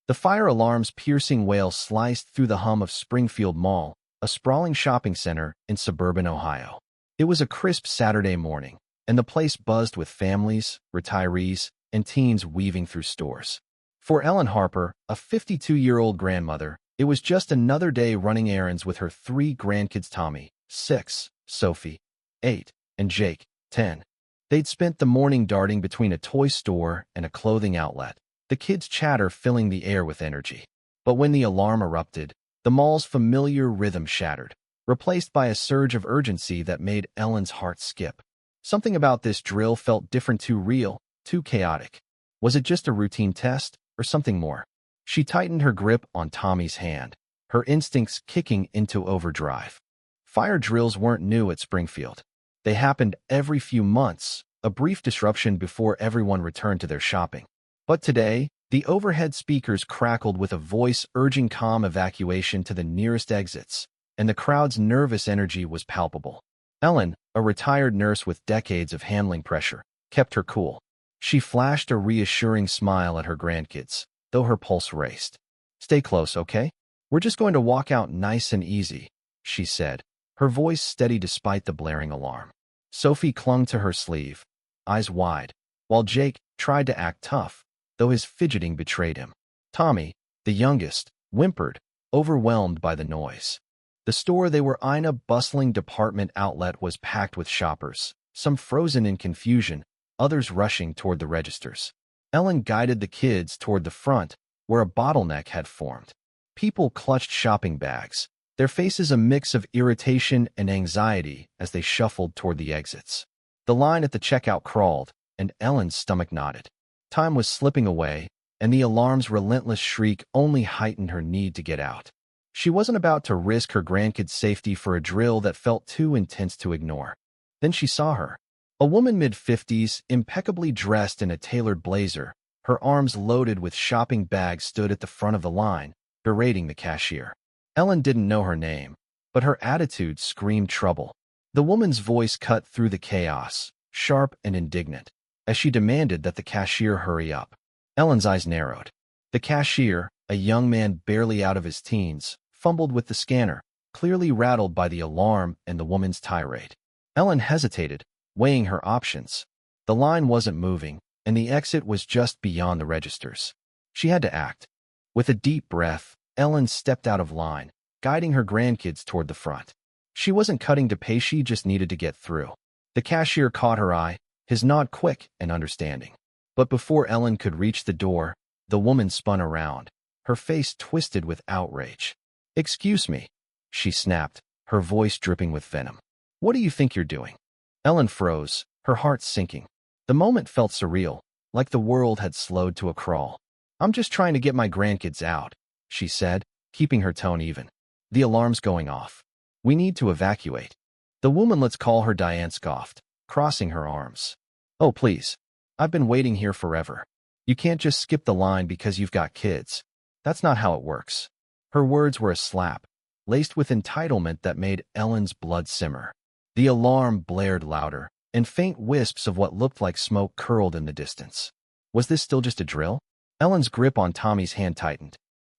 The fire alarm's piercing wail sliced through the hum of Springfield Mall, a sprawling shopping center in suburban Ohio. It was a crisp Saturday morning, and the place buzzed with families, retirees, and teens weaving through stores. For Ellen Harper, a 52-year-old grandmother, it was just another day running errands with her three grandkids: Tommy, 6, Sophie, 8, and Jake, 10. They'd spent the morning darting between a toy store and a clothing outlet, the kids' chatter filling the air with energy. But when the alarm erupted, the mall's familiar rhythm shattered, replaced by a surge of urgency that made Ellen's heart skip. Something about this drill felt different, too real, too chaotic. Was it just a routine test, or something more? She tightened her grip on Tommy's hand, her instincts kicking into overdrive. Fire drills weren't new at Springfield. They happened every few months, a brief disruption before everyone returned to their shopping. But today, the overhead speakers crackled with a voice urging calm evacuation to the nearest exits, and the crowd's nervous energy was palpable. Ellen, a retired nurse with decades of handling pressure, kept her cool. She flashed a reassuring smile at her grandkids, though her pulse raced. "Stay close, okay? We're just going to walk out nice and easy," she said, her voice steady despite the blaring alarm. Sophie clung to her sleeve, eyes wide, while Jake tried to act tough, though his fidgeting betrayed him. Tommy, the youngest, whimpered, overwhelmed by the noise. The store they were in, a bustling department outlet, was packed with shoppers, some frozen in confusion, others rushing toward the registers. Ellen guided the kids toward the front, where a bottleneck had formed. People clutched shopping bags, their faces a mix of irritation and anxiety as they shuffled toward the exits. The line at the checkout crawled, and Ellen's stomach knotted. Time was slipping away, and the alarm's relentless shriek only heightened her need to get out. She wasn't about to risk her grandkids' safety for a drill that felt too intense to ignore. Then she saw her. A woman mid-50s, impeccably dressed in a tailored blazer, her arms loaded with shopping bags, stood at the front of the line, berating the cashier. Ellen didn't know her name, but her attitude screamed trouble. The woman's voice cut through the chaos, sharp and indignant, as she demanded that the cashier hurry up. Ellen's eyes narrowed. The cashier, a young man barely out of his teens, fumbled with the scanner, clearly rattled by the alarm and the woman's tirade. Ellen hesitated, weighing her options. The line wasn't moving, and the exit was just beyond the registers. She had to act. With a deep breath, Ellen stepped out of line, guiding her grandkids toward the front. She wasn't cutting to pay, she just needed to get through. The cashier caught her eye, his nod quick and understanding. But before Ellen could reach the door, the woman spun around, her face twisted with outrage. "Excuse me," she snapped, her voice dripping with venom. "What do you think you're doing?" Ellen froze, her heart sinking. The moment felt surreal, like the world had slowed to a crawl. "I'm just trying to get my grandkids out," she said, keeping her tone even. "The alarm's going off. We need to evacuate." "The woman, let's call her Diane," scoffed, crossing her arms. "Oh, please. I've been waiting here forever. You can't just skip the line because you've got kids. That's not how it works." Her words were a slap, laced with entitlement that made Ellen's blood simmer. The alarm blared louder, and faint wisps of what looked like smoke curled in the distance. Was this still just a drill? Ellen's grip on Tommy's hand tightened.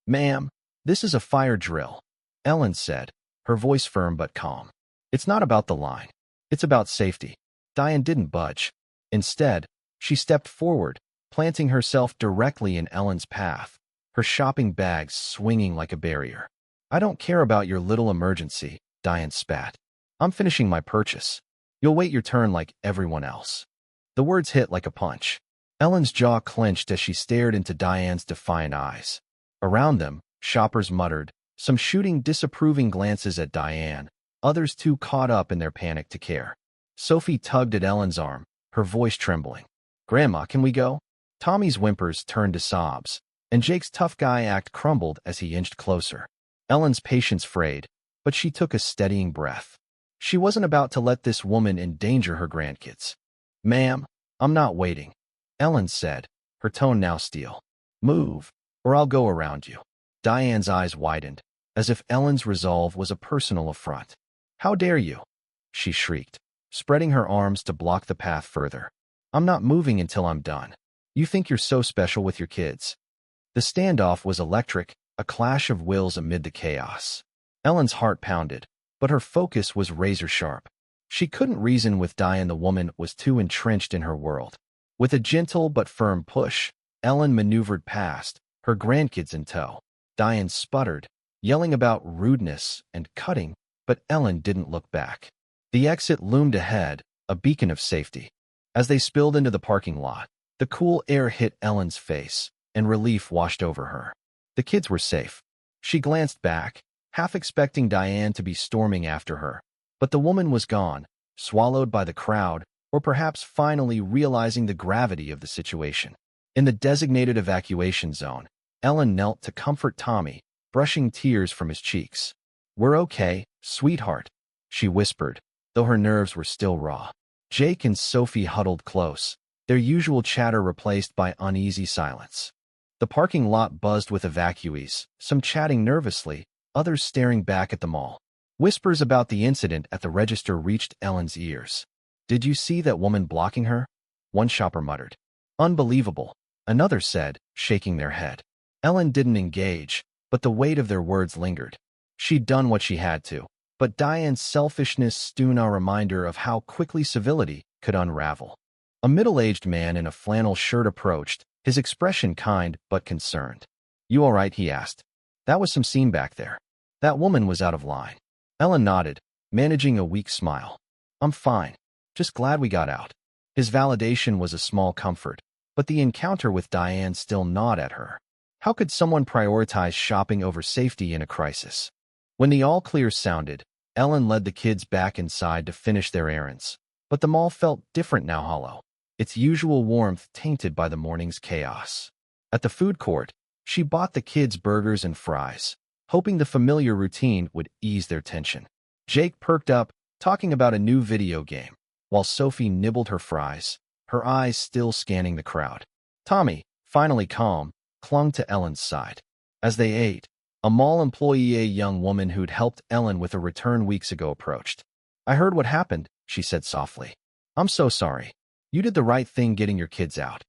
"Ma'am, this is a fire drill," Ellen said, her voice firm but calm. "It's not about the line. It's about safety." Diane didn't budge. Instead, she stepped forward, planting herself directly in Ellen's path, her shopping bags swinging like a barrier. "I don't care about your little emergency," Diane spat. "I'm finishing my purchase. You'll wait your turn like everyone else." The words hit like a punch. Ellen's jaw clenched as she stared into Diane's defiant eyes. Around them, shoppers muttered, some shooting disapproving glances at Diane, others too caught up in their panic to care. Sophie tugged at Ellen's arm, her voice trembling. "Grandma, can we go?" Tommy's whimpers turned to sobs, and Jake's tough guy act crumbled as he inched closer. Ellen's patience frayed, but she took a steadying breath. She wasn't about to let this woman endanger her grandkids. "Ma'am, I'm not waiting," Ellen said, her tone now steel. "Move, or I'll go around you." Diane's eyes widened, as if Ellen's resolve was a personal affront. "How dare you?" she shrieked, spreading her arms to block the path further. "I'm not moving until I'm done. You think you're so special with your kids?" The standoff was electric, a clash of wills amid the chaos. Ellen's heart pounded, but her focus was razor-sharp. She couldn't reason with Diane. The woman was too entrenched in her world. With a gentle but firm push, Ellen maneuvered past, her grandkids in tow. Diane sputtered, yelling about rudeness and cutting, but Ellen didn't look back. The exit loomed ahead, a beacon of safety. As they spilled into the parking lot, the cool air hit Ellen's face, and relief washed over her. The kids were safe. She glanced back, half expecting Diane to be storming after her. But the woman was gone, swallowed by the crowd, or perhaps finally realizing the gravity of the situation. In the designated evacuation zone, Ellen knelt to comfort Tommy, brushing tears from his cheeks. "We're okay, sweetheart," she whispered, though her nerves were still raw. Jake and Sophie huddled close, their usual chatter replaced by uneasy silence. The parking lot buzzed with evacuees, some chatting nervously, others staring back at the mall. Whispers about the incident at the register reached Ellen's ears. "Did you see that woman blocking her?" one shopper muttered. "Unbelievable," another said, shaking their head. Ellen didn't engage, but the weight of their words lingered. She'd done what she had to, but Diane's selfishness stood a reminder of how quickly civility could unravel. A middle-aged man in a flannel shirt approached, his expression kind but concerned. "You all right?" he asked. "That was some scene back there." That woman was out of line. Ellen nodded, managing a weak smile. "I'm fine. Just glad we got out." His validation was a small comfort, but the encounter with Diane still gnawed at her. How could someone prioritize shopping over safety in a crisis? When the all-clear sounded, Ellen led the kids back inside to finish their errands. But the mall felt different now, hollow, its usual warmth tainted by the morning's chaos. At the food court, she bought the kids burgers and fries, hoping the familiar routine would ease their tension. Jake perked up, talking about a new video game, while Sophie nibbled her fries, her eyes still scanning the crowd. Tommy, finally calm, clung to Ellen's side. As they ate, a mall employee, a young woman who'd helped Ellen with a return weeks ago, approached. "I heard what happened," she said softly. "I'm so sorry. You did the right thing getting your kids out."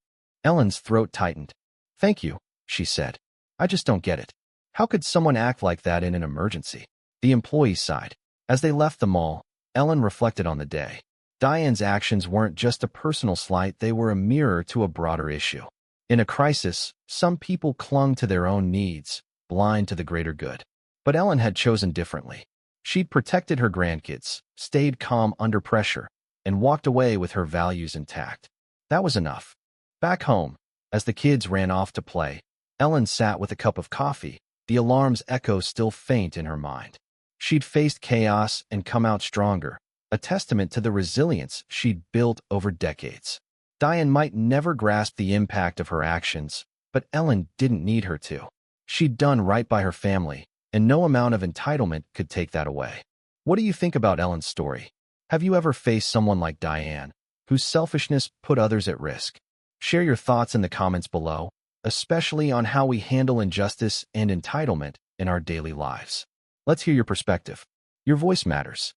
Ellen's throat tightened. "Thank you," she said. "I just don't get it. How could someone act like that in an emergency?" The employee sighed. As they left the mall, Ellen reflected on the day. Diane's actions weren't just a personal slight, they were a mirror to a broader issue. In a crisis, some people clung to their own needs, blind to the greater good. But Ellen had chosen differently. She'd protected her grandkids, stayed calm under pressure, and walked away with her values intact. That was enough. Back home, as the kids ran off to play, Ellen sat with a cup of coffee, the alarm's echo still faint in her mind. She'd faced chaos and come out stronger, a testament to the resilience she'd built over decades. Diane might never grasp the impact of her actions, but Ellen didn't need her to. She'd done right by her family, and no amount of entitlement could take that away. What do you think about Ellen's story? Have you ever faced someone like Diane, whose selfishness put others at risk? Share your thoughts in the comments below, especially on how we handle injustice and entitlement in our daily lives. Let's hear your perspective. Your voice matters.